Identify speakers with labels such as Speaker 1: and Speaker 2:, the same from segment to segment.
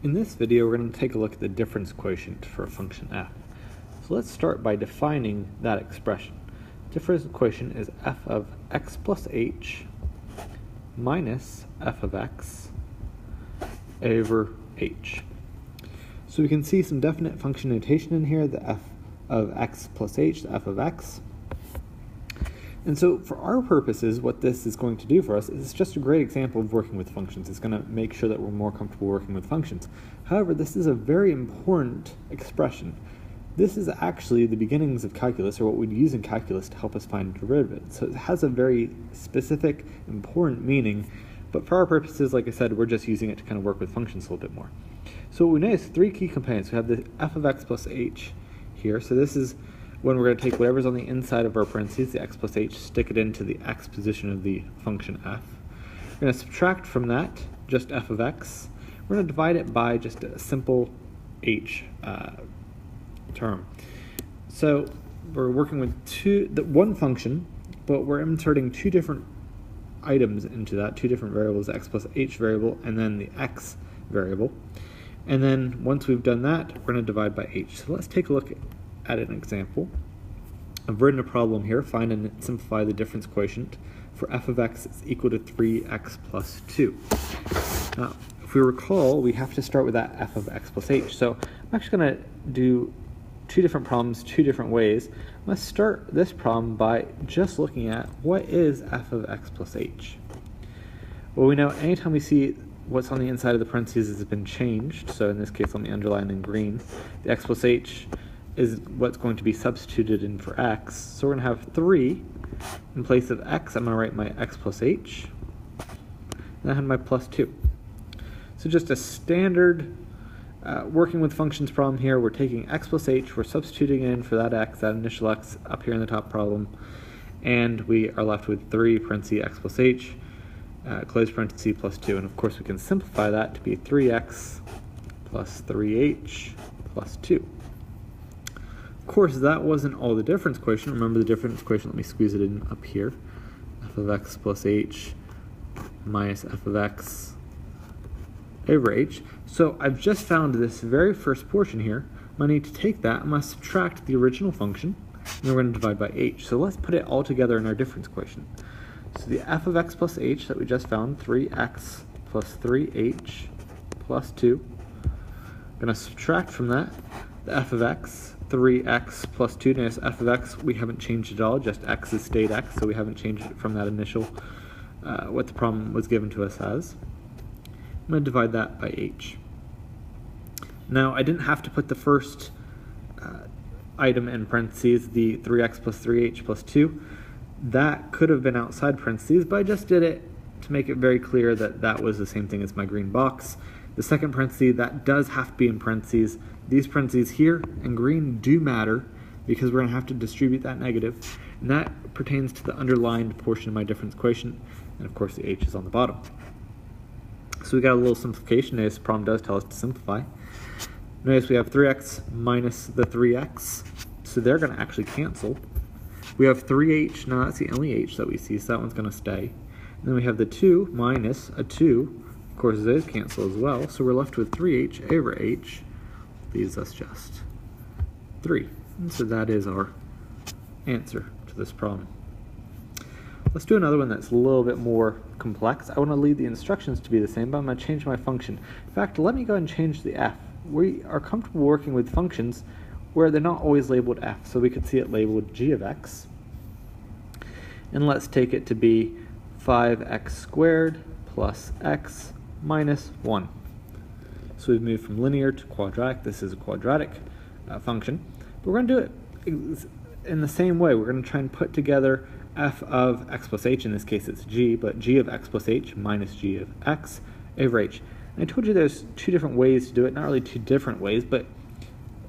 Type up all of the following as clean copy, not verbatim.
Speaker 1: In this video, we're going to take a look at the difference quotient for a function f. So let's start by defining that expression. Difference quotient is f of x plus h minus f of x over h. So we can see some definite function notation in here, the f of x plus h, the f of x. And so for our purposes, what this is going to do for us is it's just a great example of working with functions. It's going to make sure that we're more comfortable working with functions. However, this is a very important expression. This is actually the beginnings of calculus, or what we'd use in calculus to help us find derivatives. So it has a very specific, important meaning, but for our purposes, like I said, we're just using it to kind of work with functions a little bit more. So what we know is three key components. We have the f of x plus h here. So this is when we're going to take whatever's on the inside of our parentheses, the x plus h, stick it into the x position of the function f. We're going to subtract from that just f of x. We're going to divide it by just a simple h term. So we're working with one function, but we're inserting two different items into that, two different variables, the x plus h variable and then the x variable. And then once we've done that, we're going to divide by h. So let's take a look at an example. I've written a problem here, find and simplify the difference quotient for f of x is equal to 3x plus 2. Now, if we recall, we have to start with that f of x plus h. So I'm actually going to do two different problems, two different ways. Let's start this problem by just looking at what is f of x plus h. Well, we know anytime we see what's on the inside of the parentheses has been changed, so in this case let me underline in green, the x plus h is what's going to be substituted in for x. So we're going to have 3 in place of x. I'm going to write my x plus h, and I have my plus 2. So just a standard working with functions problem here. We're taking x plus h, we're substituting in for that x, that initial x up here in the top problem, and we are left with 3 parentheses x plus h, close parenthesis plus 2. And of course we can simplify that to be 3x plus 3h plus 2. Of course, that wasn't all the difference quotient. Remember the difference quotient, let me squeeze it in up here. F of x plus h minus f of x over h. So I've just found this very first portion here. I'm going to need to take that, I'm going to subtract the original function, and then we're going to divide by h. So let's put it all together in our difference quotient. So the f of x plus h that we just found, 3x plus 3h plus 2. I'm going to subtract from that the f of x, 3x plus 2. Notice f of x, we haven't changed at all, just x has stayed x, so we haven't changed it from that initial, what the problem was given to us as. I'm going to divide that by h. Now, I didn't have to put the first item in parentheses, the 3x plus 3h plus 2. That could have been outside parentheses, but I just did it to make it very clear that that was the same thing as my green box. The second parenthesis, that does have to be in parentheses. These parentheses here in green do matter because we're going to have to distribute that negative, and that pertains to the underlined portion of my difference quotient, and of course the h is on the bottom. So we got a little simplification. Notice the problem does tell us to simplify. Notice we have 3x minus the 3x, so they're going to actually cancel. We have 3h, now that's the only h that we see, so that one's going to stay. And then we have the 2 minus a 2, of course those cancel as well, so we're left with 3h over h, leaves us just 3. And so that is our answer to this problem. Let's do another one that's a little bit more complex. I want to leave the instructions to be the same, but I'm going to change my function. In fact, let me go and change the f. We are comfortable working with functions where they're not always labeled f, so we could see it labeled g of x. And let's take it to be 5x squared plus x minus 1. So we've moved from linear to quadratic. This is a quadratic function. But we're going to do it in the same way. We're going to try and put together f of x plus h, in this case it's g, but g of x plus h minus g of x over h. And I told you there's two different ways to do it, not really two different ways, but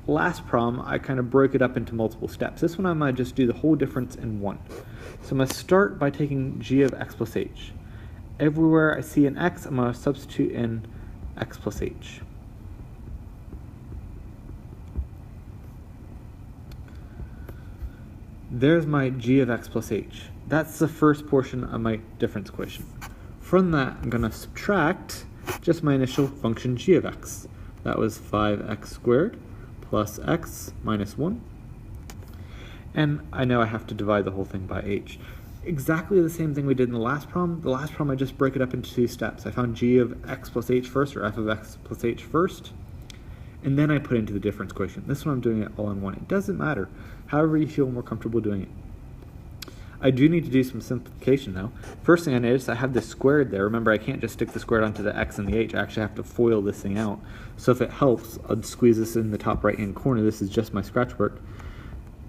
Speaker 1: last problem I kind of broke it up into multiple steps. This one I might just do the whole difference in one. So I'm going to start by taking g of x plus h. Everywhere I see an x, I'm going to substitute in x plus h. There's my g of x plus h. That's the first portion of my difference quotient. From that, I'm going to subtract just my initial function g of x. That was 5x squared plus x minus 1. And I know I have to divide the whole thing by h. Exactly the same thing we did in the last problem. The last problem I just break it up into 2 steps. I found g of x plus h first, or f of x plus h first, and then I put into the difference quotient. This one I'm doing it all in one. It doesn't matter. However you feel more comfortable doing it. I do need to do some simplification now. First thing I noticed, I have this squared there. Remember, I can't just stick the squared onto the x and the h. I actually have to FOIL this thing out. So if it helps, I'll squeeze this in the top right-hand corner. This is just my scratch work.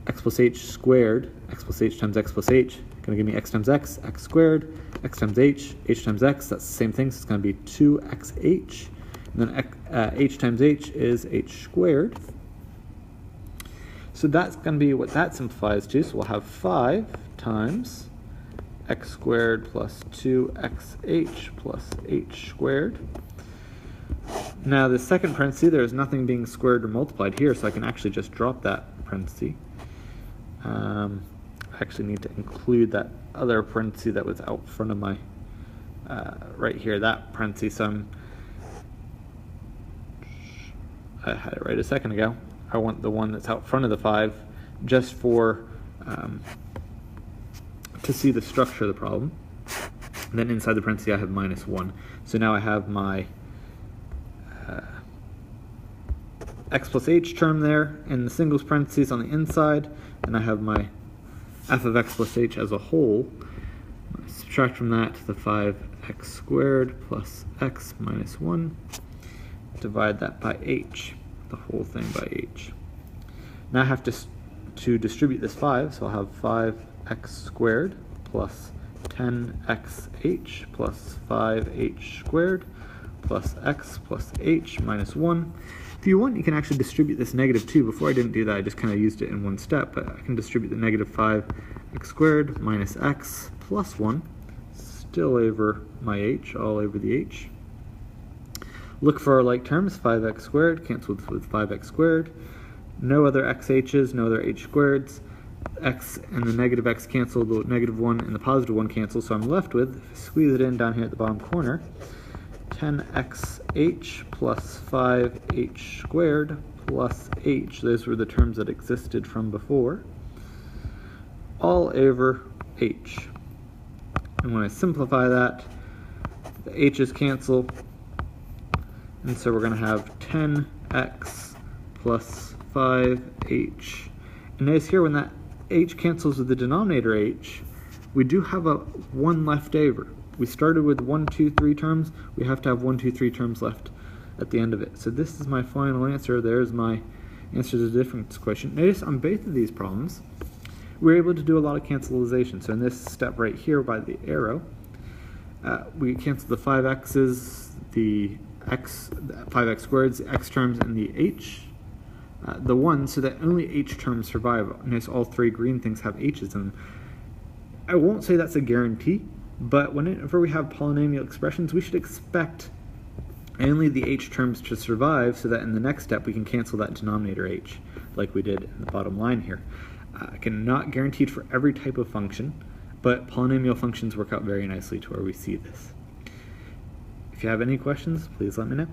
Speaker 1: X plus h squared, x plus h times x plus h, going to give me x times x squared, x times h times x, that's the same thing, so it's going to be 2xh. And then h times h is h squared. So that's going to be what that simplifies to. So we'll have 5 times x squared plus 2xh plus h squared. Now the second parenthesis, there's nothing being squared or multiplied here, so I can actually just drop that parenthesis. I actually need to include that other parenthesis that was out front of my, right here, that parenthesis. So I had it right a second ago. I want the one that's out front of the 5 just for, to see the structure of the problem. And then inside the parenthesis I have minus 1. So now I have my x plus h term there in the singles parentheses on the inside, and I have my f of x plus h as a whole. Subtract from that the 5x squared plus x minus 1. Divide that by h, the whole thing by h. Now I have to distribute this 5, so I'll have 5x squared plus 10xh plus 5h squared plus x plus h minus 1. If you want, you can actually distribute this negative 2. Before I didn't do that, I just kind of used it in one step, but I can distribute the negative 5x squared minus x plus 1, still over my h, all over the h. Look for our like terms, 5x squared, canceled with 5x squared. No other xh's, no other h squareds. X and the negative x cancel, the negative 1 and the positive 1 cancel, so I'm left with, squeeze it in down here at the bottom corner, 10xh plus 5h squared plus h. Those were the terms that existed from before. All over h. And when I simplify that, the h's cancel, and so we're going to have 10x plus 5h. And notice here when that h cancels with the denominator h, we do have a 1 left over. We started with 1, 2, 3 terms. We have to have 1, 2, 3 terms left at the end of it. So this is my final answer. There's my answer to the difference quotient. Notice on both of these problems, we're able to do a lot of cancelization. So in this step right here by the arrow, we cancel the 5x's, the 5x squared, the x terms, and the h, the 1, so that only h terms survive. Notice all 3 green things have h's in them. I won't say that's a guarantee, but whenever we have polynomial expressions, we should expect only the h terms to survive, so that in the next step we can cancel that denominator h, like we did in the bottom line here. I cannot guarantee it for every type of function, but polynomial functions work out very nicely to where we see this. If you have any questions, please let me know.